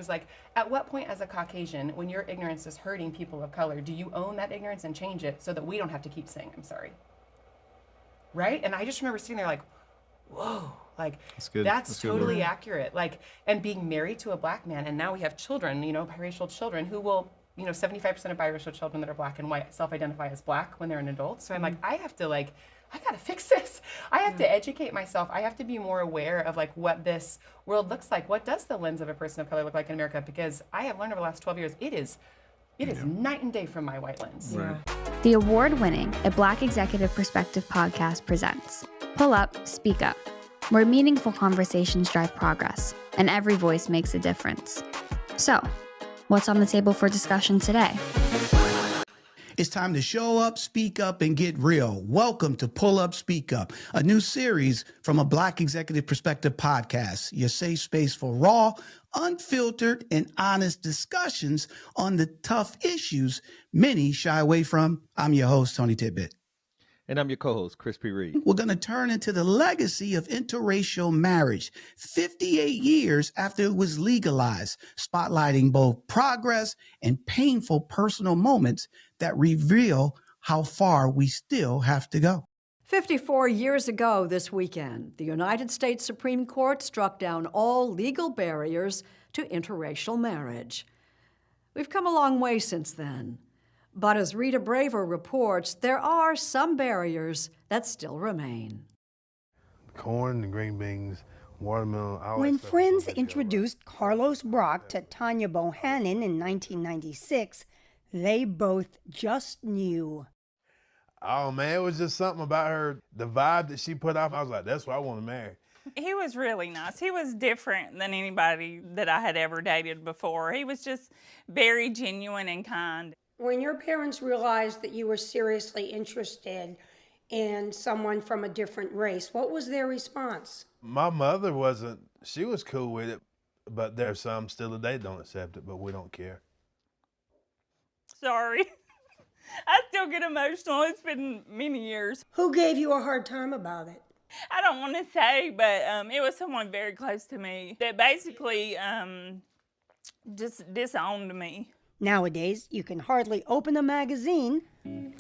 was like, at what point as a Caucasian, when your ignorance is hurting people of color, do you own that ignorance and change it so that we don't have to keep saying I'm sorry? Right? And I just remember sitting there like, whoa, like that's totally accurate. Like, and being married to a black man, and now we have children, you know, biracial children who will, you know, 75% of biracial children that are black and white self-identify as black when they're an adult. So I'm like, I gotta fix this. I have to educate myself. I have to be more aware of like what this world looks like. What does the lens of a person of color look like in America? Because I have learned over the last 12 years, it is night and day from my white lens. Right. The award-winning A Black Executive Perspective podcast presents Pull Up, Speak Up, where meaningful conversations drive progress and every voice makes a difference. So, what's on the table for discussion today? It's time to show up, speak up, and get real. Welcome to Pull Up, Speak Up, a new series from a Black Executive Perspective podcast, your safe space for raw, unfiltered, and honest discussions on the tough issues many shy away from. I'm your host, TonyTidbit. And I'm your co-host, Chris P. Reed. We're going to turn into the legacy of interracial marriage 58 years after it was legalized, spotlighting both progress and painful personal moments that reveal how far we still have to go. 54 years ago this weekend, the United States Supreme Court struck down all legal barriers to interracial marriage. We've come a long way since then. But as Rita Braver reports, there are some barriers that still remain. Corn, the green beans, watermelon. When Friends introduced Carlos Brock to Tanya Bohannon in 1996, they both just knew. Oh, man, it was just something about her, the vibe that she put off. I was like, that's what I want to marry. He was really nice. He was different than anybody that I had ever dated before. He was just very genuine and kind. When your parents realized that you were seriously interested in someone from a different race, what was their response? My mother wasn't, she was cool with it, but there's some still today don't accept it, but we don't care. Sorry. I still get emotional. It's been many years. Who gave you a hard time about it? I don't want to say, but it was someone very close to me that basically just disowned me. Nowadays, you can hardly open a magazine.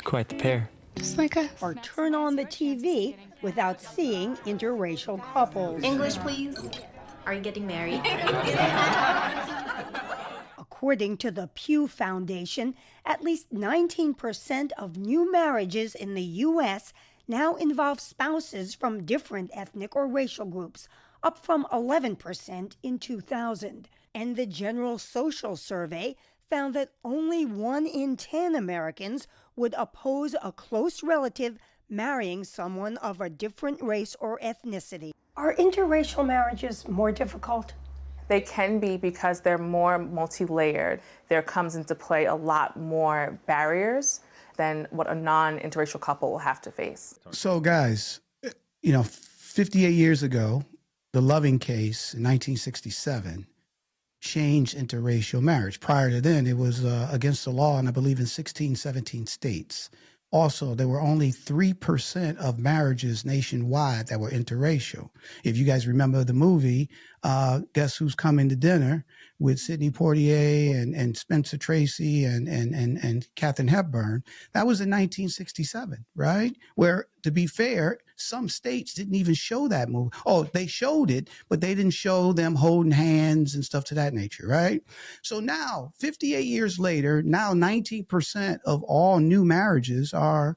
Quite the pair. Just like us. Or turn on the TV without seeing interracial couples. English, please. Are you getting married? According to the Pew Foundation, at least 19% of new marriages in the U.S. now involve spouses from different ethnic or racial groups, up from 11% in 2000. And the General Social Survey found that only 1 in 10 Americans would oppose a close relative marrying someone of a different race or ethnicity. Are interracial marriages more difficult? They can be because they're more multi-layered. There comes into play a lot more barriers than what a non-interracial couple will have to face. So guys, 58 years ago, the Loving case in 1967 changed interracial marriage. Prior to then, it was against the law, and I believe in 16, 17 states. Also, there were only 3% of marriages nationwide that were interracial. If you guys remember the movie, Guess Who's Coming to Dinner, with Sidney Poitier and Spencer Tracy and Katharine Hepburn, that was in 1967, right? Where, to be fair, some states didn't even show that movie. Oh, they showed it, but they didn't show them holding hands and stuff to that nature, right? So now, 58 years later, now 19% of all new marriages are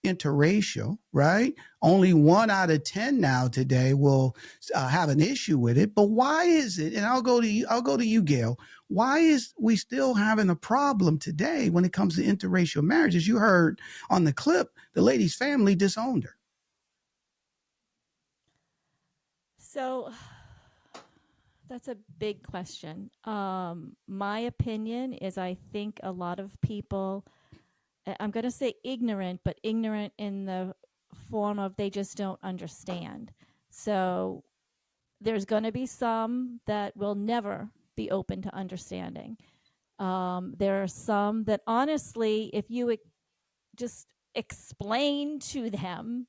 interracial, right? Only 1 out of 10 now today will have an issue with it. But why is it? And I'll go to you, Gayle. Why is we still having a problem today when it comes to interracial marriages? You heard on the clip, the lady's family disowned her. So that's a big question. My opinion is I think a lot of people, I'm going to say ignorant, but ignorant in the form of they just don't understand. So there's going to be some that will never be open to understanding. There are some that honestly, if you just explain to them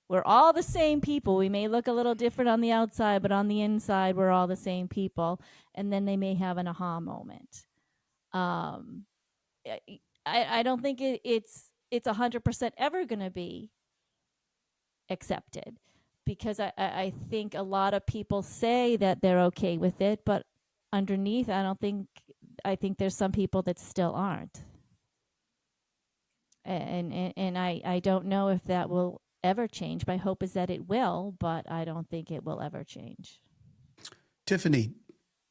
We're all the same people. We may look a little different on the outside, but on the inside, we're all the same people. And then they may have an aha moment. Um, I don't think it's 100% ever going to be accepted, because I think a lot of people say that they're okay with it, but underneath, I think there's some people that still aren't. And I don't know if that will ever change. My hope is that it will, but I don't think it will ever change. Tiffany,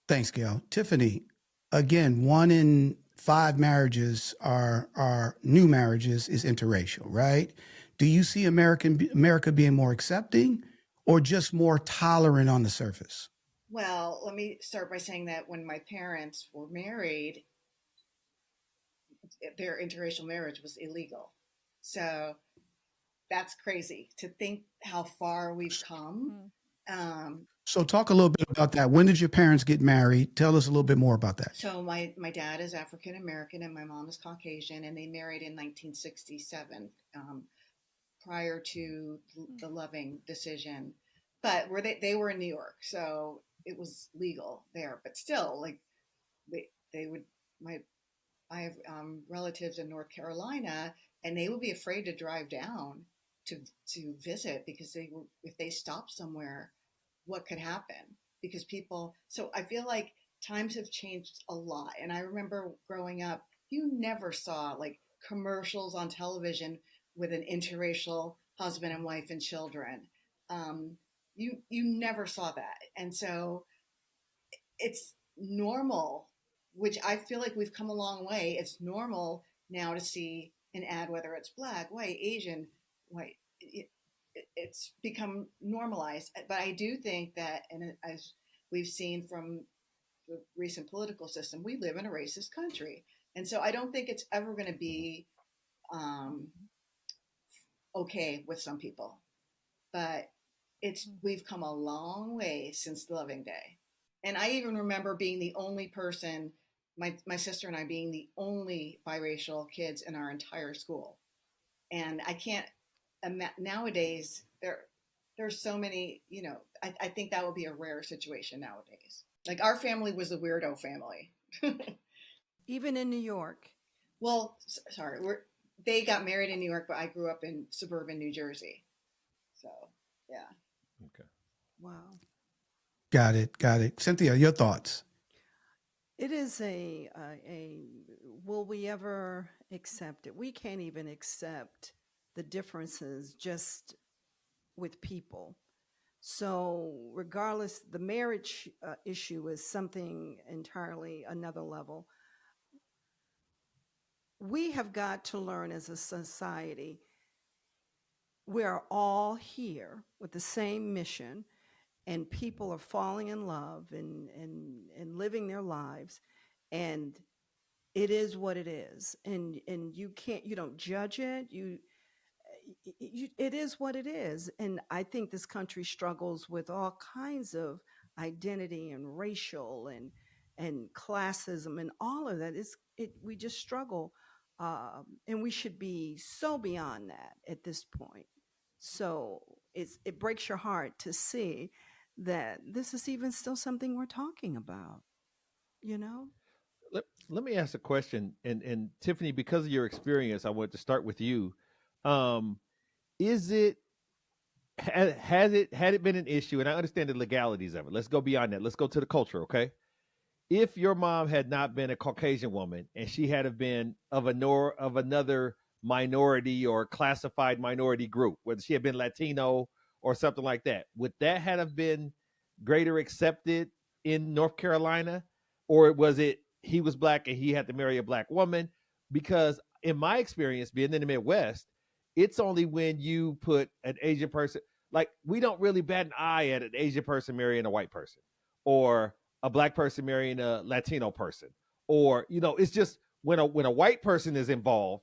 thanks, Gail. Tiffany, again, 1 in 5 marriages are new marriages is interracial, right? Do you see America being more accepting or just more tolerant on the surface? Well, let me start by saying that when my parents were married, their interracial marriage was illegal. So that's crazy to think how far we've come. So talk a little bit about that. When did your parents get married? Tell us a little bit more about that. So my dad is African American and my mom is Caucasian, and they married in 1967, prior to the Loving decision. But they were in New York, so it was legal there. But still, like they would I have relatives in North Carolina, and they would be afraid to drive down to visit because if they stopped somewhere, what could happen? Because so I feel like times have changed a lot. And I remember growing up, you never saw like commercials on television with an interracial husband and wife and children. You never saw that. And so it's normal, which I feel like we've come a long way. It's normal now to see an ad, whether it's Black, white, Asian, white. It's become normalized. But I do think that, and as we've seen from the recent political system, we live in a racist country. And so I don't think it's ever going to be okay with some people. But we've come a long way since the Loving Day. And I even remember being the only person, my sister and I being the only biracial kids in our entire school. And I can't, nowadays, there's so many, I think that would be a rare situation nowadays. Like our family was a weirdo family. Even in New York? Well, sorry, they got married in New York, but I grew up in suburban New Jersey. So, yeah. Okay. Wow. Got it. Cynthia, your thoughts? It is will we ever accept it? We can't even accept the differences just with people. So regardless, the marriage issue is something entirely another level. We have got to learn as a society, we are all here with the same mission, and people are falling in love and living their lives, and it is what it is, and you don't judge it. It is what it is. And I think this country struggles with all kinds of identity and racial and classism and all of that. We just struggle, and we should be so beyond that at this point. So it breaks your heart to see that this is even still something we're talking about, Let me ask a question, and Tiffany, because of your experience, I want to start with you. Has it been an issue? And I understand the legalities of it. Let's go beyond that. Let's go to the culture, okay? If your mom had not been a Caucasian woman and she had have been of another minority or classified minority group, whether she had been Latino or something like that, would that have been greater accepted in North Carolina? Or was it he was Black and he had to marry a Black woman? Because in my experience, being in the Midwest, it's only when you put an Asian person, like we don't really bat an eye at an Asian person marrying a white person, or a Black person marrying a Latino person, or it's just when a white person is involved,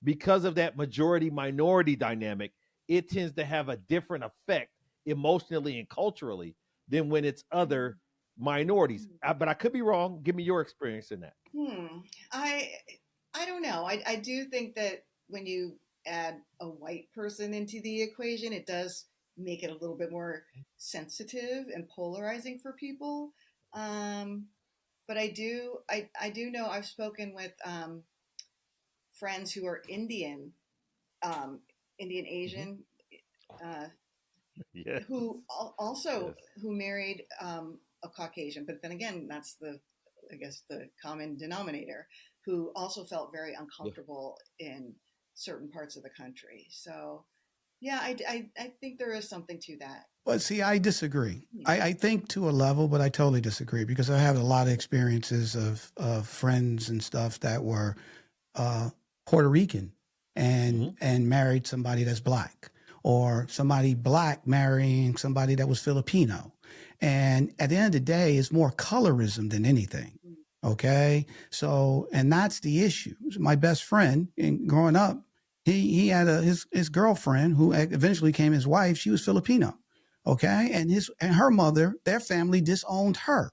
because of that majority minority dynamic, it tends to have a different effect emotionally and culturally than when it's other minorities. But I could be wrong. Give me your experience in that. I don't know. I do think that when you add a white person into the equation, it does make it a little bit more sensitive and polarizing for people. But I do know I've spoken with friends who are Indian, Indian Asian, Yes. who also Yes. who married a Caucasian. But then again, that's I guess the common denominator, who also felt very uncomfortable in certain parts of the country. So yeah, I think there is something to that. But see, I disagree. I think to a level, but I totally disagree because I have a lot of experiences of friends and stuff that were Puerto Rican and married somebody that's black, or somebody black marrying somebody that was Filipino. And at the end of the day, it's more colorism than anything. Okay. So, and that's the issue. My best friend growing up, he had his girlfriend who eventually became his wife. She was Filipino. Okay. And her mother, their family disowned her.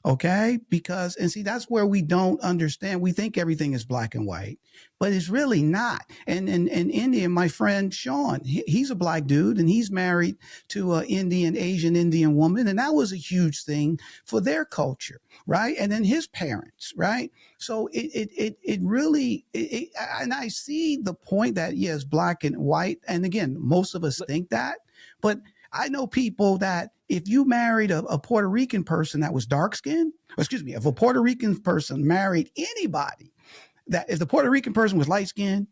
Okay. Because, and see, that's where we don't understand. We think everything is black and white, but it's really not. And in India, my friend Sean, he's a black dude and he's married to an Indian woman. And that was a huge thing for their culture. Right. And then his parents. Right. So it really, and I see the point that, yes, black and white. And again, most of us think that, but I know people that if you married a Puerto Rican person that was dark skinned, if a Puerto Rican person married anybody, that if the Puerto Rican person was light skinned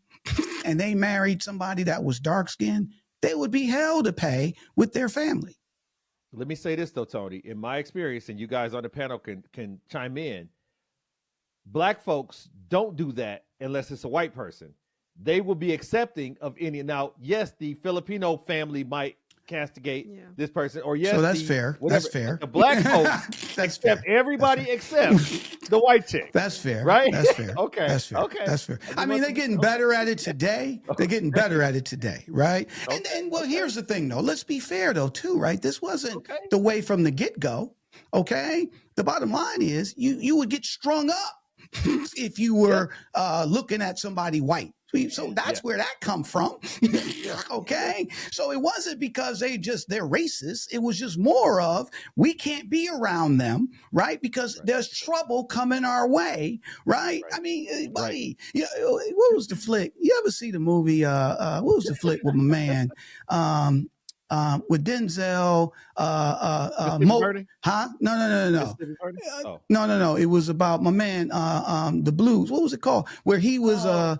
and they married somebody that was dark skinned, they would be held to pay with their family. Let me say this though, Tony. In my experience, and you guys on the panel can chime in, black folks don't do that unless it's a white person. They will be accepting of any. Now, yes, the Filipino family might castigate this person, or yes, so that's fair. Whatever. That's fair. The black folks that's accept fair. everybody except the white chick. That's fair. Right? That's fair. Okay. That's fair. Okay. That's fair. I mean, they're getting better at it today. They're getting better at it today, right? Okay. And well, here's the thing, though. Let's be fair, though, too, right? This wasn't the way from the get-go. Okay. The bottom line is you would get strung up if you were looking at somebody white. So that's where that come from. Okay. So it wasn't because they're racist. It was just more of, we can't be around them, right? Because there's trouble coming our way, right? I mean, buddy, what was the flick? You ever see the movie, what was the flick with my man? With Denzel, No. It was about my man, the Blues. What was it called? Where he was, Mo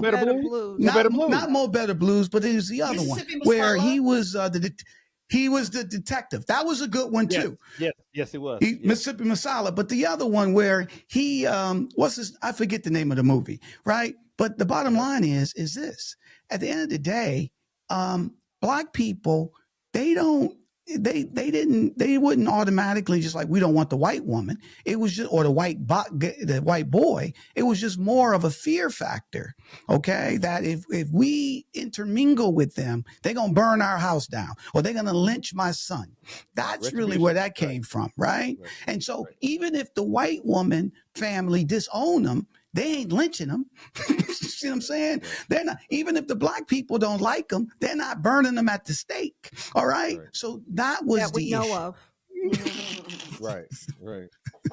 Better Blues. Not Mo Better Blues, but it was the other one where he was the detective. That was a good one too. Yes, it was. Mississippi Masala. But the other one where he, I forget the name of the movie, right? But the bottom line is this: at the end of the day, black people, they wouldn't automatically just like, we don't want the white woman. It was just, or the white boy. It was just more of a fear factor. Okay. That if we intermingle with them, they're going to burn our house down, or they're going to lynch my son. That's really where that came from. Right. And so even if the white woman family disown them, they ain't lynching them. See what I'm saying? They're not, even if the black people don't like them, they're not burning them at the stake. All right. So that was the issue. Right.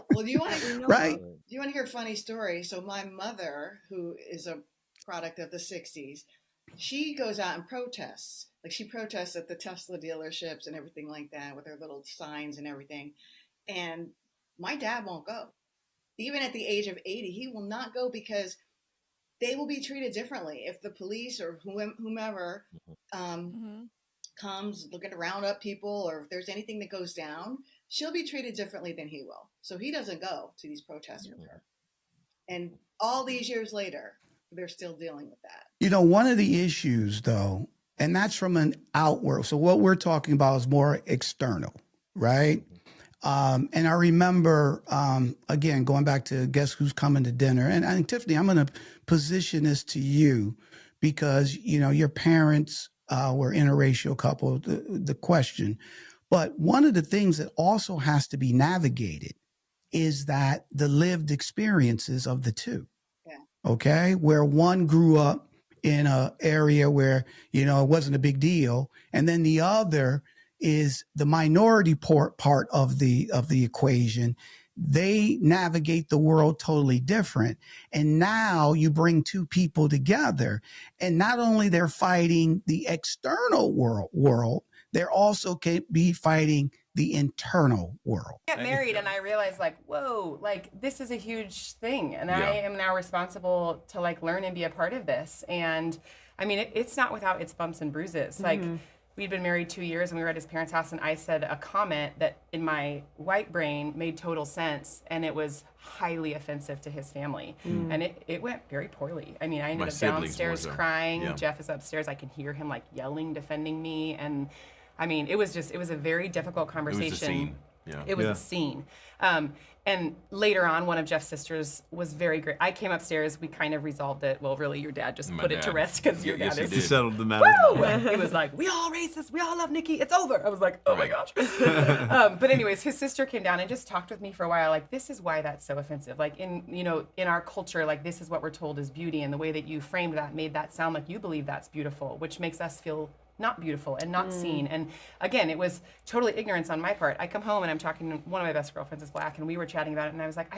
Well, do you want to hear a funny story? So my mother, who is a product of the 60s, she goes out and protests. Like, she protests at the Tesla dealerships and everything like that with her little signs and everything. And my dad won't go. Even at the age of 80, he will not go because they will be treated differently. If the police or whomever comes looking to round up people, or if there's anything that goes down, she'll be treated differently than he will. So he doesn't go to these protests with her. And all these years later, they're still dealing with that. You know, one of the issues, though, and that's from an outward. So what we're talking about is more external, right? And I remember, again, going back to Guess Who's Coming to Dinner. And Tiffany, I'm going to position this to you because, you know, your parents were interracial couple, the question. But one of the things that also has to be navigated is that the lived experiences of the two. Yeah. okay, where one grew up in a area where, it wasn't a big deal. And then the other is the minority part of the equation. They navigate the world totally different. And now you bring two people together, and not only they're fighting the external world, they're also can be fighting the internal world. I got married and I realized like, whoa, like this is a huge thing. And I am now responsible to like learn and be a part of this. And I mean, it's not without its bumps and bruises. Like we'd been married 2 years and we were at his parents' house and I said a comment that in my white brain made total sense. And it was highly offensive to his family. And it went very poorly. I mean, I ended up downstairs crying. Yeah. Jeff is upstairs. I can hear him like yelling, defending me. And I mean, it was a very difficult conversation. It was a scene. Yeah. It was a scene. And later on, one of Jeff's sisters was very great. I came upstairs. We kind of resolved it. Well, really, your dad just put it to rest because your dad is. He settled the matter. He was like, we all racist. We all love Nikki. It's over. I was like, oh my gosh. But anyways, his sister came down and just talked with me for a while. Like, this is why that's so offensive. Like in our culture, like this is what we're told is beauty. And the way that you framed that made that sound like you believe that's beautiful, which makes us feel not beautiful and not seen. And again, it was totally ignorance on my part. I come home and I'm talking to one of my best girlfriends is black and we were chatting about it and I was like,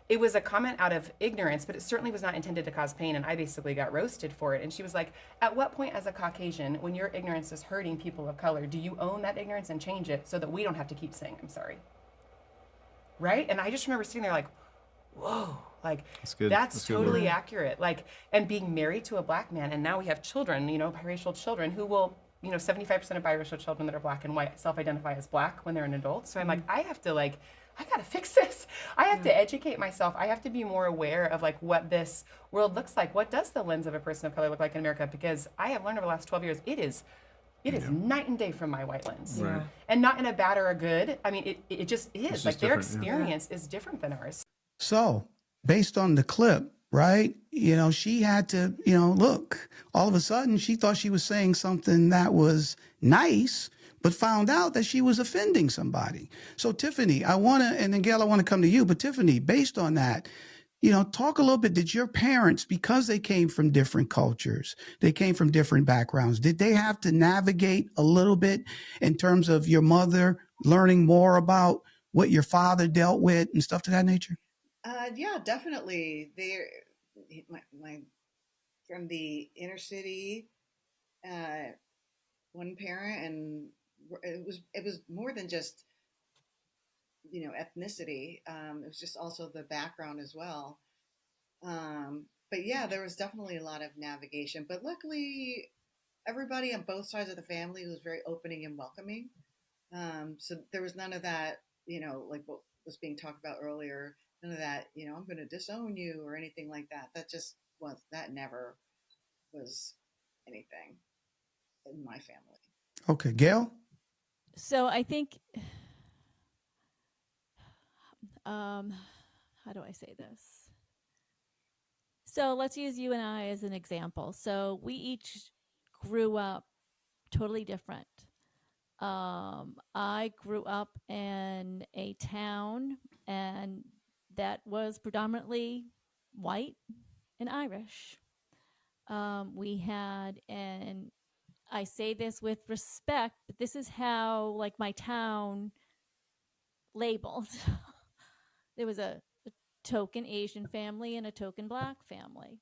it was a comment out of ignorance, but it certainly was not intended to cause pain and I basically got roasted for it. And she was like, at what point as a Caucasian, when your ignorance is hurting people of color, do you own that ignorance and change it so that we don't have to keep saying, I'm sorry? Right? And I just remember sitting there like, whoa, like that's totally accurate. Like, and being married to a black man, and now we have children, biracial children who will, 75% of biracial children that are black and white self-identify as black when they're an adult. So I'm like, I gotta fix this. I have to educate myself. I have to be more aware of like what this world looks like. What does the lens of a person of color look like in America? Because I have learned over the last 12 years, it is night and day from my white lens. Right. And not in a bad or a good. I mean, it just is. Like their experience is different than ours. So based on the clip, right, she had to, look, all of a sudden she thought she was saying something that was nice, but found out that she was offending somebody. So Tiffany, and then Gayle, I want to come to you, but Tiffany, based on that, talk a little bit. Did your parents, because they came from different cultures, they came from different backgrounds, did they have to navigate a little bit in terms of your mother learning more about what your father dealt with and stuff to that nature? Yeah, definitely. My from the inner city, one parent, and it was more than just ethnicity. It was just also the background as well. But yeah, there was definitely a lot of navigation. But luckily, everybody on both sides of the family was very opening and welcoming. So there was none of that, like what was being talked about earlier. None of that, I'm going to disown you or anything like that. That never was anything in my family. Okay, Gayle? So I think, how do I say this? So let's use you and I as an example. So we each grew up totally different. I grew up in a town and that was predominantly white and Irish. We had, and I say this with respect, but this is how like my town labeled. There was a token Asian family and a token black family.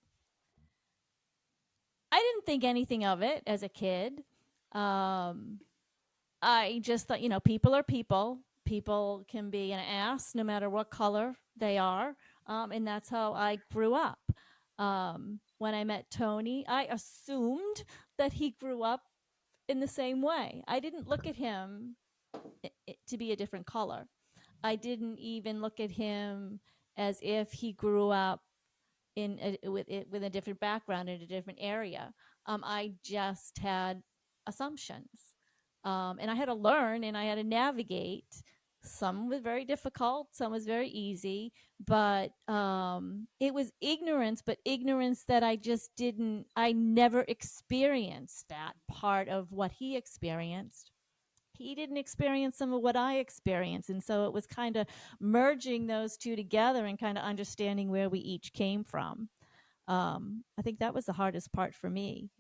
I didn't think anything of it as a kid. I just thought, people are people. People can be an ass no matter what color they are. And that's how I grew up. When I met Tony, I assumed that he grew up in the same way. I didn't look at him to be a different color. I didn't even look at him as if he grew up with a different background in a different area. I just had assumptions. And I had to learn and I had to navigate. Some was very difficult, some was very easy, but it was ignorance, but ignorance that I never experienced that part of what he experienced. He didn't experience some of what I experienced. And so it was kind of merging those two together and kind of understanding where we each came from. I think that was the hardest part for me.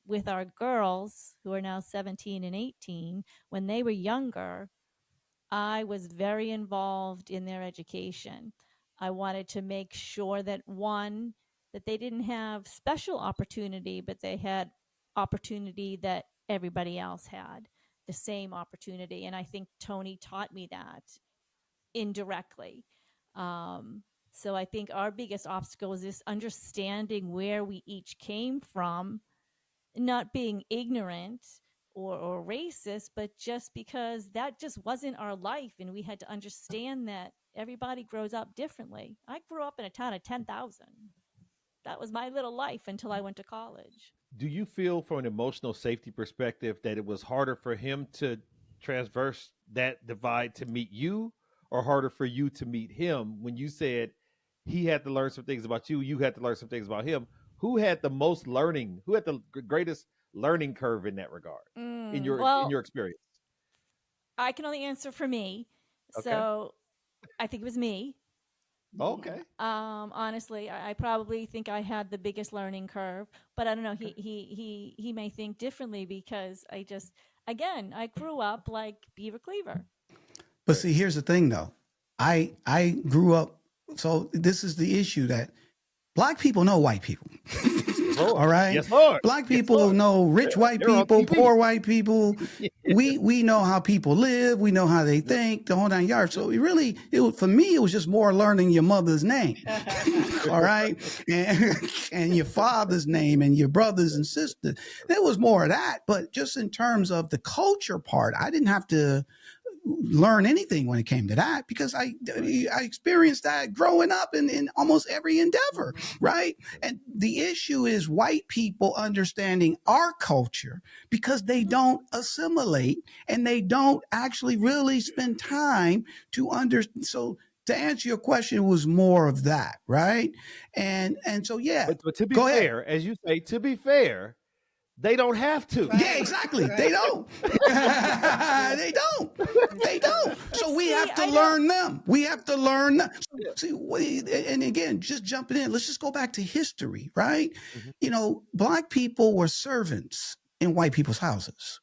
With our girls, who are now 17 and 18, when they were younger, I was very involved in their education. I wanted to make sure that one, that they didn't have special opportunity, but they had opportunity that everybody else had, the same opportunity. And I think Tony taught me that indirectly. So I think our biggest obstacle is this understanding where we each came from, not being ignorant or racist, but just because that just wasn't our life, and we had to understand that everybody grows up differently. I grew up in a town of 10,000. That was my little life until I went to college. Do you feel, from an emotional safety perspective, that it was harder for him to transverse that divide to meet you, or harder for you to meet him? When you said he had to learn some things about you, you had to learn some things about him. Who had the most learning? Who had the greatest learning curve in that regard, in your experience? I can only answer for me, Okay. so I think it was me. Okay. Honestly, I probably think I had the biggest learning curve, but I don't know. He may think differently, because I grew up like Beaver Cleaver. But see, here's the thing though. I grew up, so this is the issue, that Black people know white people. All right. Yes, Lord. Black people know rich white people, poor white people. We know how people live. We know how they think, the whole 9 yards. So for me, it was just more learning your mother's name. All right. And your father's name and your brothers and sisters. There was more of that. But just in terms of the culture part, I didn't have to learn anything when it came to that, because I experienced that growing up in almost every endeavor, right? And the issue is white people understanding our culture, because they don't assimilate and they don't actually really spend time to understand. So to answer your question, it was more of that, right? And so, yeah. But to be go fair, ahead. as you say, to be fair, they don't have to. Right. Yeah, exactly. Right. They don't. They don't. So we have to learn them. We have to learn them. See, and again, just jumping in, let's just go back to history, right? Mm-hmm. Black people were servants in white people's houses.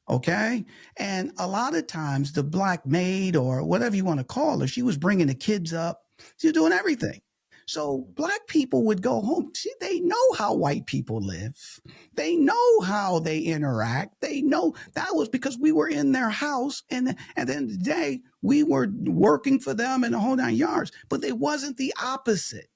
Okay. And a lot of times the Black maid, or whatever you want to call her, she was bringing the kids up. She was doing everything. So Black people would go home. See, they know how white people live. They know how they interact. They know that was because we were in their house. And at the end of the day, we were working for them in the whole 9 yards. But it wasn't the opposite.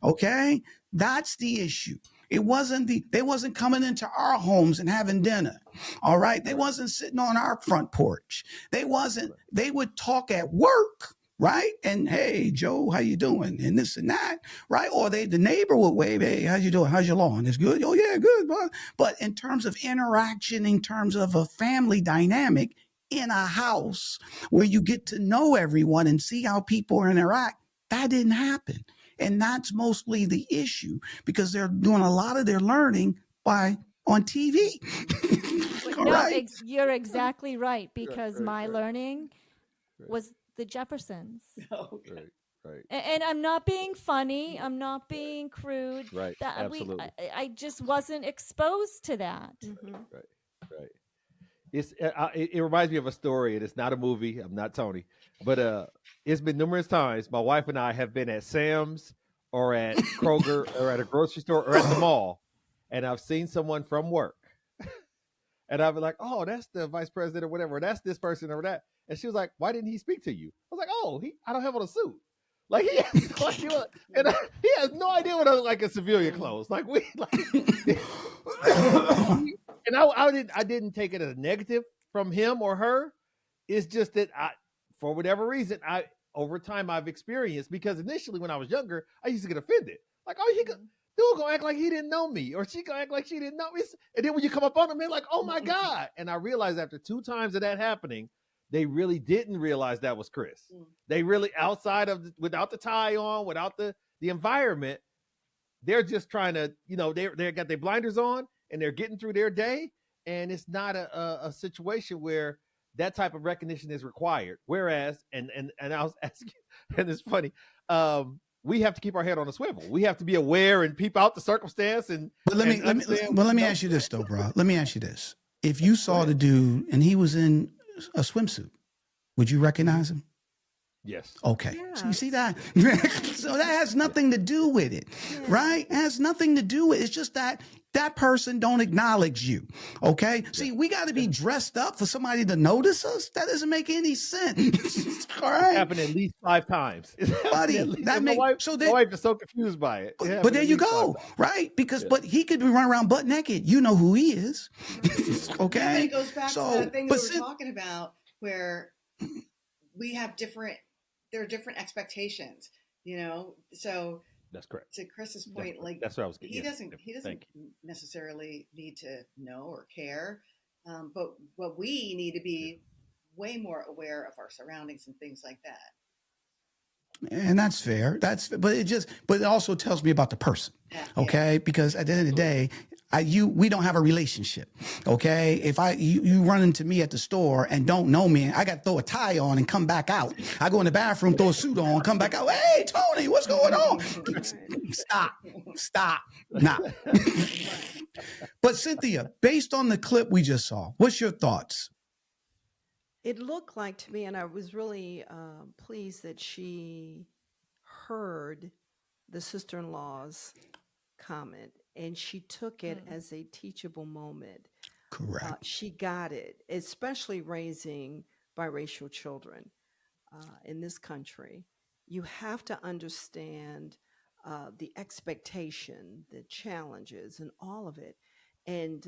Okay? That's the issue. They wasn't coming into our homes and having dinner. All right? They wasn't sitting on our front porch. They would talk at work. Right? And hey, Joe, how you doing? And this and that, right? Or the neighbor would wave, hey, how you doing? How's your lawn? It's good. Oh yeah, good. But in terms of interaction, in terms of a family dynamic in a house where you get to know everyone and see how people interact, that didn't happen. And that's mostly the issue, because they're doing a lot of their learning on TV. Right? You're exactly right, because my learning was the Jeffersons. Right. And I'm not being funny. I'm not being crude. Right. Absolutely. I just wasn't exposed to that. Mm-hmm. Right. It reminds me of a story, and it's not a movie. I'm not Tony, but it's been numerous times. My wife and I have been at Sam's or at Kroger or at a grocery store or at the mall, and I've seen someone from work, and I've been like, "Oh, that's the vice president or whatever. Or that's this person or that." And she was like, "Why didn't he speak to you?" I was like, "Oh, I don't have on a suit." Like he has no idea what I look like in civilian clothes. And I didn't take it as a negative from him or her. It's just that for whatever reason, over time I've experienced, because initially when I was younger, I used to get offended. Like, oh, dude gonna act like he didn't know me, or she gonna act like she didn't know me. And then when you come up on them, they're like, oh my God. And I realized after 2 times of that happening, they really didn't realize that was Chris. They really, outside of without the tie on, without the environment, they're just trying to, they got their blinders on and they're getting through their day. And it's not a situation where that type of recognition is required. Whereas, and I was asking, and it's funny, we have to keep our head on a swivel. We have to be aware and peep out the circumstance. And But let me ask you this though, bro. Let me ask you this: if you saw the dude and he was in a swimsuit, would you recognize him? Yes. Okay. So you see that? So that has nothing to do with it, right? It has nothing to do with it. It's just that that person don't acknowledge you. Okay. See, we got to be dressed up for somebody to notice us. That doesn't make any sense. All right. It happened at least 5 times. Buddy, that my wife is so confused by it. But there you go, right? Because but he could be running around butt naked. You know who he is. Okay. And it goes back to that thing that we were talking about where we have there are different expectations, so that's correct. To Chris's point, that's what I was getting. He doesn't necessarily need to know or care, but what we need to be way more aware of our surroundings and things like that. And that's fair. But it also tells me about the person. Okay. Yeah. Because at the end of the day, we don't have a relationship. Okay. If you run into me at the store and don't know me, I got to throw a tie on and come back out. I go in the bathroom, throw a suit on, come back out. Hey, Tony, what's going on? Stop. Nah. But Cynthia, based on the clip we just saw, what's your thoughts? It looked like to me, and I was really pleased that she heard the sister-in-law's comment and she took it as a teachable moment. Correct. She got it, especially raising biracial children in this country. You have to understand the expectation, the challenges, and all of it. And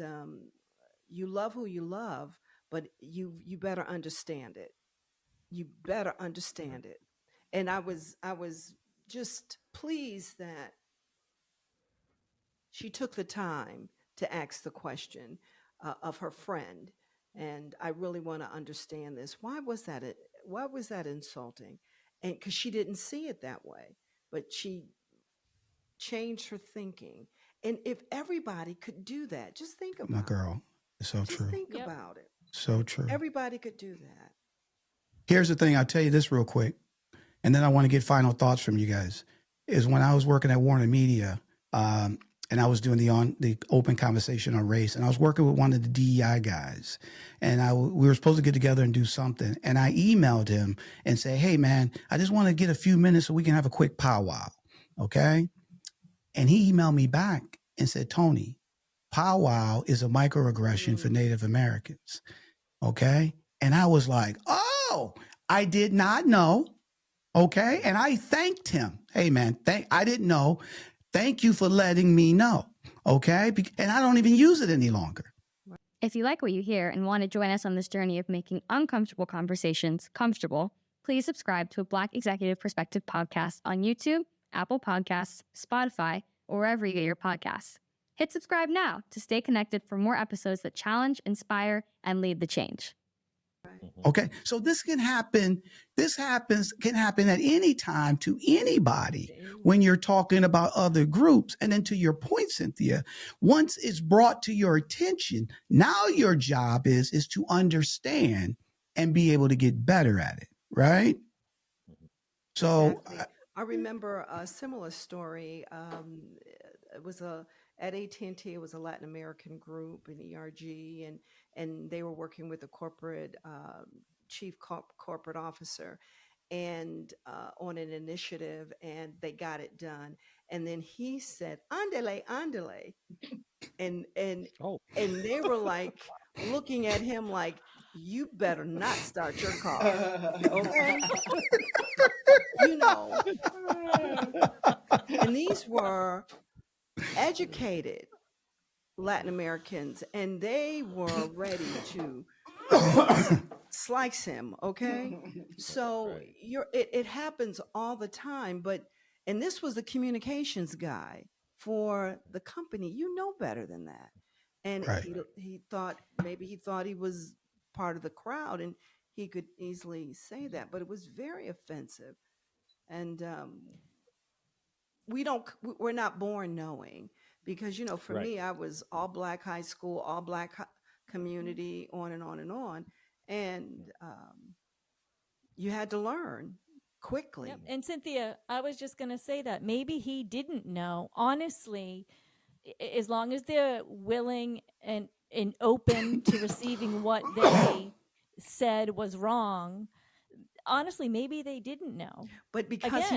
you love who you love, but you better understand it. You better understand it. And I was just pleased that she took the time to ask the question of her friend. And I really want to understand this. Why was that insulting? And because she didn't see it that way, but she changed her thinking. And if everybody could do that, just think about it. My girl, it's so true. Just think about it. So true. Everybody could do that. Here's the thing. I'll tell you this real quick, and then I want to get final thoughts from you guys, is when I was working at Warner Media, and I was doing the open conversation on race, and I was working with one of the DEI guys, and we were supposed to get together and do something, and I emailed him and said, hey, man, I just want to get a few minutes so we can have a quick powwow, okay? And he emailed me back and said, Tony, powwow is a microaggression for Native Americans, okay? And I was like, oh, I did not know, okay? And I thanked him. Hey, man, I didn't know. Thank you for letting me know, okay? And I don't even use it any longer. If you like what you hear and want to join us on this journey of making uncomfortable conversations comfortable, please subscribe to a Black Executive Perspective podcast on YouTube, Apple Podcasts, Spotify, or wherever you get your podcasts. Hit subscribe now to stay connected for more episodes that challenge, inspire, and lead the change. Okay, so this can happen. Can happen at any time to anybody when you're talking about other groups. And then to your point, Cynthia, once it's brought to your attention, now your job is to understand and be able to get better at it, right? So exactly. I remember a similar story. It was at AT&T, it was a Latin American group, an ERG, and they were working with a corporate chief corporate officer and on an initiative, and they got it done. And then he said, "Andele, andele," and they were like looking at him like, "You better not start your car, okay?" You know. And these were educated Latin Americans, and they were ready to slice him, okay? So it happens all the time, and this was the communications guy for the company. You know better than that. And he thought he was part of the crowd, and he could easily say that, but it was very offensive. And we're not born knowing, because, you know, for me, I was all Black high school, all Black community, on and on and on. And you had to learn quickly. Yep. And Cynthia, I was just going to say that maybe he didn't know. Honestly, as long as they're willing and open to receiving what they said was wrong, honestly, maybe they didn't know. But because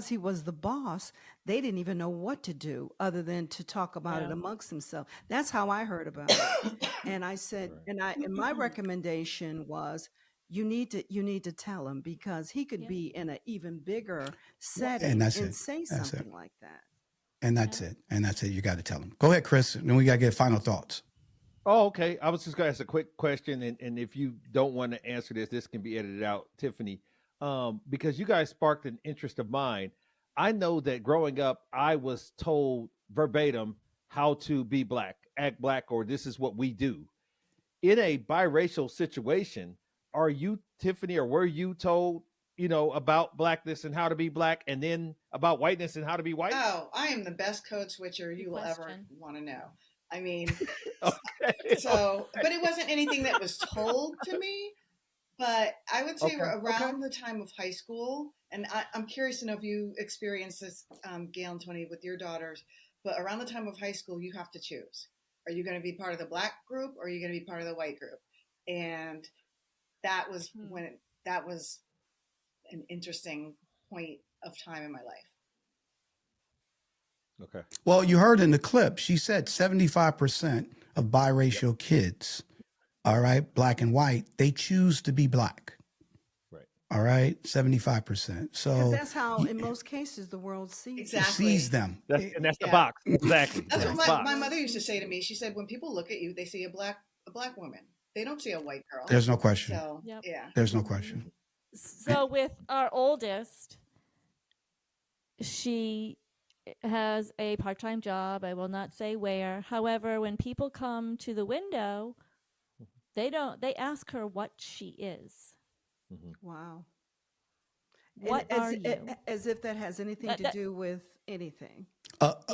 he was the boss, they didn't even know what to do other than to talk about it amongst themselves. That's how I heard about it. And I said, and my recommendation was, you need to tell him, because he could be in an even bigger setting and say something like that. And that's it. And that's it. You got to tell them. Go ahead, Chris. And then we got to get final thoughts. Oh, okay. I was just going to ask a quick question. And if you don't want to answer this can be edited out, Tiffany, because you guys sparked an interest of mine. I know that growing up, I was told verbatim how to be black, act black, or this is what we do. In a biracial situation, are you, Tiffany, or were you told, about blackness and how to be black, and then about whiteness and how to be white? Oh, I am the best code switcher you will ever want to know. I mean, but it wasn't anything that was told to me. But I would say around the time of high school, and I'm curious to know if you experienced this, Gayle and Tony, with your daughters, but around the time of high school, you have to choose. Are you going to be part of the black group, or are you going to be part of the white group? And that was that was an interesting point of time in my life. Okay. Well, you heard in the clip, she said 75% of biracial kids, all right, black and white, they choose to be black. Right. All right, 75%. So that's how, in most cases, the world sees them. That's the box. Exactly. That's what my mother used to say to me. She said, when people look at you, they see a black woman. They don't see a white girl. There's no question. So, yeah. There's no question. So with our oldest, she has a part-time job. I will not say where. However, when people come to the window, they ask her what she is. Wow. What are you? As if that has anything to do with anything.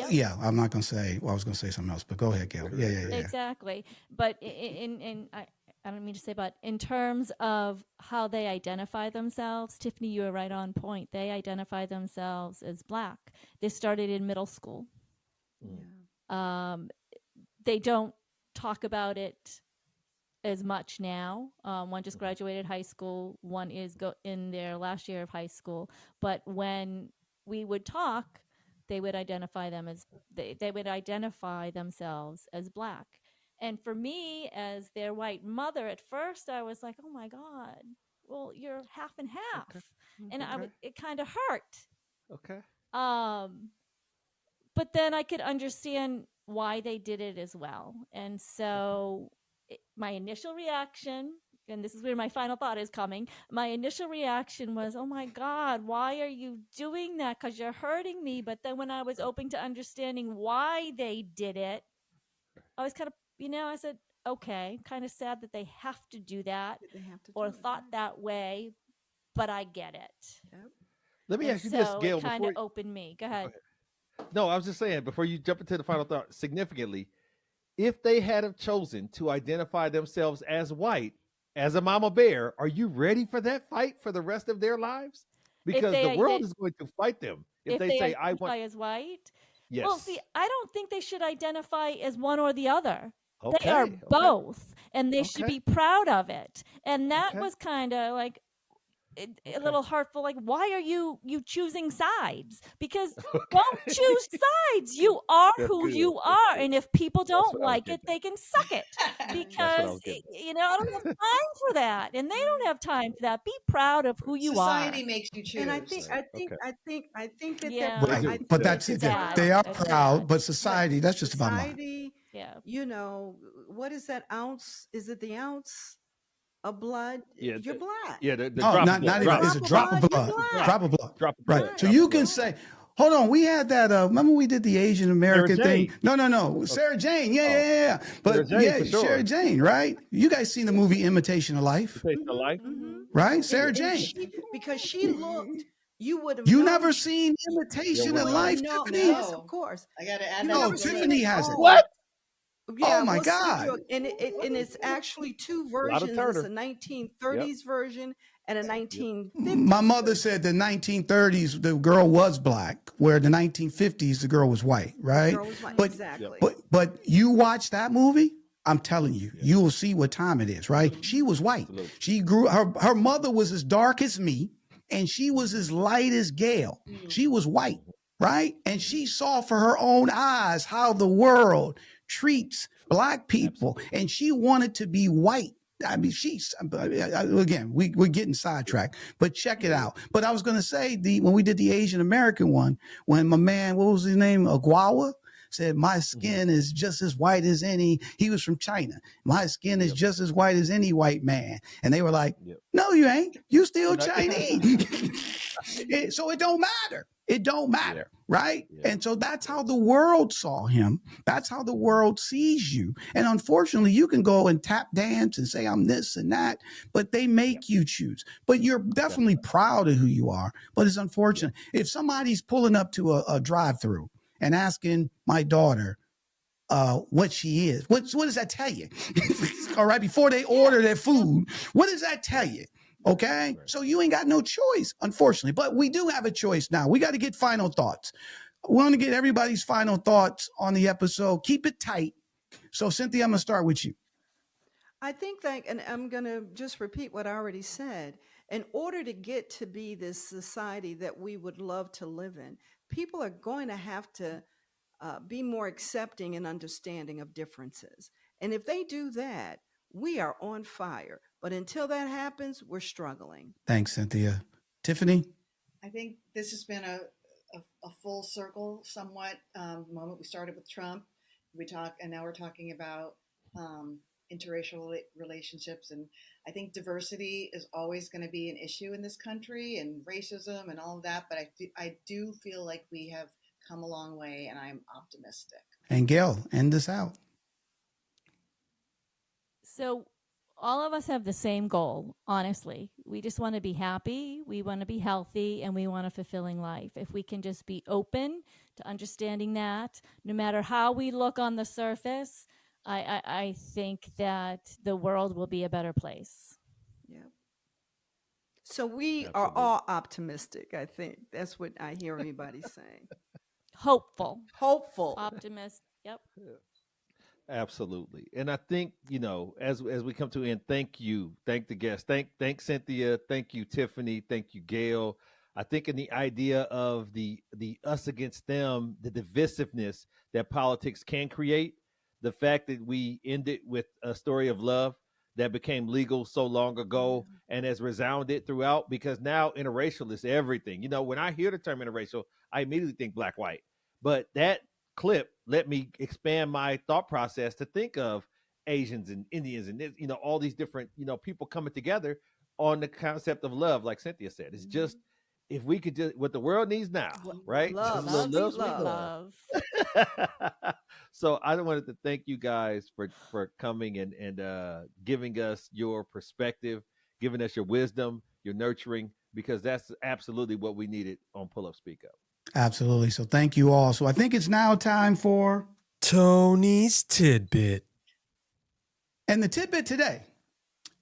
Yeah, I'm not going to say, I was going to say something else, but go ahead, Gayle. Yeah. Exactly. But I don't mean to say, but in terms of how they identify themselves, Tiffany, you were right on point. They identify themselves as black. This started in middle school. They don't talk about it as much now. One just graduated high school. One is in their last year of high school. But when we would talk, they would identify themselves as black. And for me, as their white mother, at first I was like, oh my God, well, you're half and half. Okay. And it kind of hurt. Okay. But then I could understand why they did it as well. And so my initial reaction, and this is where my final thought is coming, my initial reaction was, oh my God, why are you doing that? Because you're hurting me. But then when I was open to understanding why they did it, I was kind of, I said, okay, kind of sad that they have to do that or thought that way, but I get it. Yep. Let me ask you this, Gayle. It kind of opened me. Go ahead. No, I was just saying, before you jump into the final thought, significantly, if they had have chosen to identify themselves as white, as a mama bear, are you ready for that fight for the rest of their lives? Because the world is going to fight them if they say, "I want as white." Yes. Well, see, I don't think they should identify as one or the other. Okay, they are both, and they should be proud of it. And that was kind of like a little hurtful. Like, why are you choosing sides? Because don't choose sides. You are who you are, and if people don't like it, they can suck it. Because I don't have time for that, and they don't have time for that. Be proud of who you are. Society makes you choose. And I think that Right. But that's it. They are proud, but society, that's just about mine. What is that ounce? Is it the ounce of blood? Yeah, you're black. Yeah, the not even. It's a drop of blood. Drop of blood. Drop of blood. Right. So you can say, hold on. We had that. Remember we did the Asian American thing? No. Sarah Jane. Yeah. But Sarah Jane. Right. You guys seen the movie Imitation of Life? Imitation of Life. Right. Sarah Jane. Because she looked. You would have. You never seen Imitation of Life, Tiffany? Yes, of course. I got to add that. No, Tiffany has it. What? Yeah, oh my God! And it's actually two versions. It's a 1930s version And in 1950s, My mother said the 1930s, the girl was black, where the 1950s, the girl was white, right? girl was white. But, Exactly. but you watch that movie, I'm telling you, you will see what time it is, right? She was white. She grew, her mother was as dark as me, and she was as light as Gayle. She was white, right? And she saw for her own eyes how the world treats black people, and she wanted to be white. I mean, again, we're getting sidetracked, but check it out. But I was going to say, when we did the Asian American one, when my man, what was his name? Aguawa said, my skin is just as white as he was from China. My skin is just as white as any white man. And they were like, no, you ain't. You still Chinese. So it don't matter. It don't matter, right? And so that's how the world saw him. That's how the world sees you. And unfortunately, you can go and tap dance and say, I'm this and that, but they make you choose. But you're definitely proud of who you are. But it's unfortunate. If somebody's pulling up to a drive-through and asking my daughter what she is, what does that tell you? All right, before they order their food, what does that tell you? Okay, so you ain't got no choice, unfortunately, but we do have a choice now. We got to get final thoughts. We want to get everybody's final thoughts on the episode. Keep it tight. So, Cynthia, I'm going to start with you. I think that, and I'm going to just repeat what I already said. In order to get to be this society that we would love to live in, people are going to have to be more accepting and understanding of differences. And if they do that, we are on fire. But until that happens, we're struggling. Thanks, Cynthia. Tiffany? I think this has been a full circle somewhat. The moment we started with Trump, and now we're talking about interracial relationships. And I think diversity is always going to be an issue in this country, and racism and all of that. But I do feel like we have come a long way, and I'm optimistic. And Gayle, end this out. So all of us have the same goal, honestly. We just want to be happy, we want to be healthy, and we want a fulfilling life. If we can just be open to understanding that, no matter how we look on the surface, I think that the world will be a better place. Yeah. So we are all optimistic, I think. That's what I hear everybody saying. Hopeful. Optimist. Yep. Absolutely. And I think, as we come to end, thank the guests, thank Cynthia, thank you, Tiffany, thank you, Gayle. I think in the idea of the us against them, the divisiveness that politics can create, the fact that we ended with a story of love that became legal so long ago and has resounded throughout, because now interracial is everything. When I hear the term interracial, I immediately think black, white. But that clip let me expand my thought process to think of Asians and Indians and all these different people coming together on the concept of love, like Cynthia said. It's just, if we could just, what the world needs now, right? Love. So I wanted to thank you guys for coming and giving us your perspective, giving us your wisdom, your nurturing, because that's absolutely what we needed on Pull Up, Speak Up. Absolutely. So thank you all. So I think it's now time for Tony's Tidbit. And the tidbit today: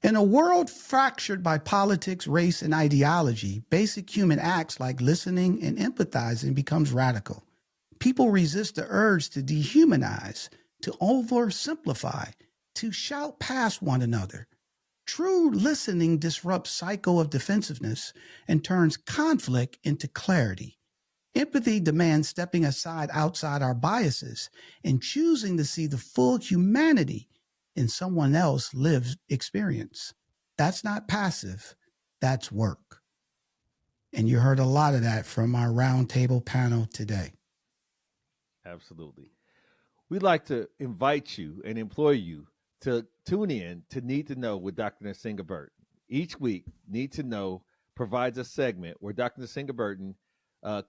in a world fractured by politics, race, and ideology, basic human acts like listening and empathizing becomes radical. People resist the urge to dehumanize, to oversimplify, to shout past one another. True listening disrupts cycle of defensiveness and turns conflict into clarity. Empathy demands stepping aside outside our biases and choosing to see the full humanity in someone else's lived experience. That's not passive, that's work. And you heard a lot of that from our roundtable panel today. Absolutely. We'd like to invite you and implore you to tune in to Need to Know with Dr. Nsinga Burton. Each week, Need to Know provides a segment where Dr. Nsinga Burton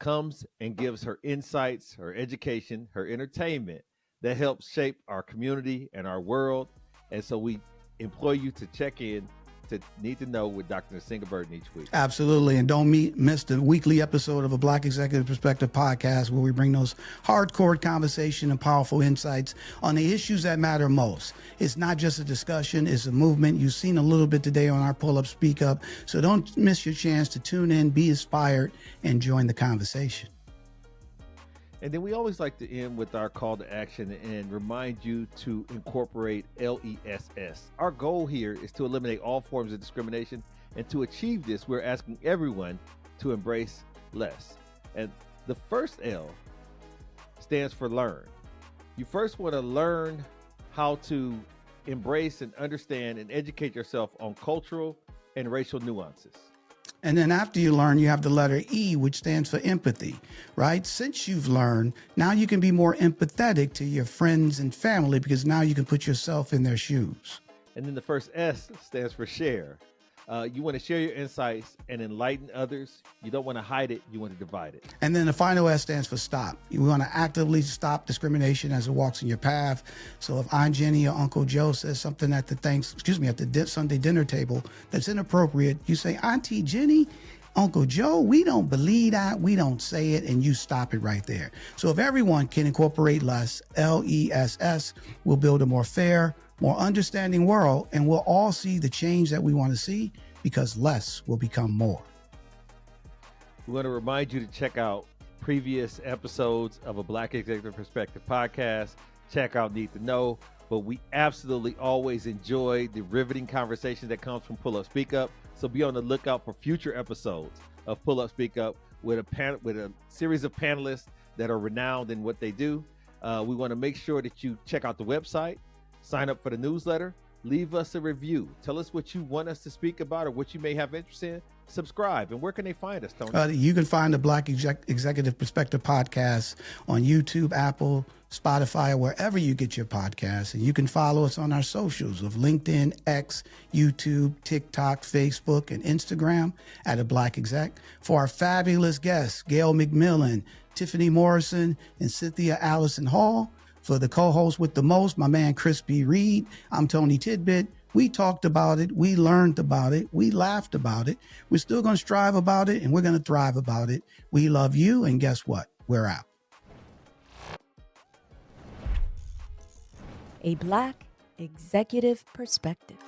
comes and gives her insights, her education, her entertainment that helps shape our community and our world. And so we implore you to check in to Need to Know with Dr. Nasinga Burton each week. Absolutely. And don't miss the weekly episode of a Black Executive Perspective podcast where we bring those hardcore conversation and powerful insights on the issues that matter most. It's not just a discussion, it's a movement. You've seen a little bit today on our Pull Up, Speak Up. So don't miss your chance to tune in, be inspired, and join the conversation. And then we always like to end with our call to action and remind you to incorporate LESS. Our goal here is to eliminate all forms of discrimination. And to achieve this, we're asking everyone to embrace less. And the first L stands for learn. You first want to learn how to embrace and understand and educate yourself on cultural and racial nuances. And then after you learn, you have the letter E, which stands for empathy, right? Since you've learned, now you can be more empathetic to your friends and family because now you can put yourself in their shoes. And then the first S stands for share. You want to share your insights and enlighten others. You don't want to hide it. You want to divide it. And then the final S stands for stop. You want to actively stop discrimination as it walks in your path. So if Aunt Jenny or Uncle Joe says something at the Sunday dinner table that's inappropriate, you say, Auntie Jenny, Uncle Joe, we don't believe that. We don't say it. And you stop it right there. So if everyone can incorporate less, LESS, we'll build a more fair, more understanding world, and we'll all see the change that we want to see because less will become more. We want to remind you to check out previous episodes of a Black Executive Perspective podcast. Check out Need to Know. But we absolutely always enjoy the riveting conversation that comes from Pull Up, Speak Up. So be on the lookout for future episodes of Pull Up, Speak Up with a series of panelists that are renowned in what they do. We want to make sure that you check out the website, sign up for the newsletter, leave us a review. Tell us what you want us to speak about or what you may have interest in. Subscribe. And where can they find us, Tony? You can find the Black Executive Perspective podcast on YouTube, Apple, Spotify, or wherever you get your podcasts. And you can follow us on our socials of LinkedIn, X, YouTube, TikTok, Facebook, and Instagram at a Black Exec. For our fabulous guests, Gayle McMillan, Tiffany Morrison, and Cynthia Allison Hall. For the co-host with the most, my man Chris B. Reed, I'm Tony Tidbit. We talked about it. We learned about it. We laughed about it. We're still going to strive about it, and we're going to thrive about it. We love you, and guess what? We're out. A Black Executive Perspective.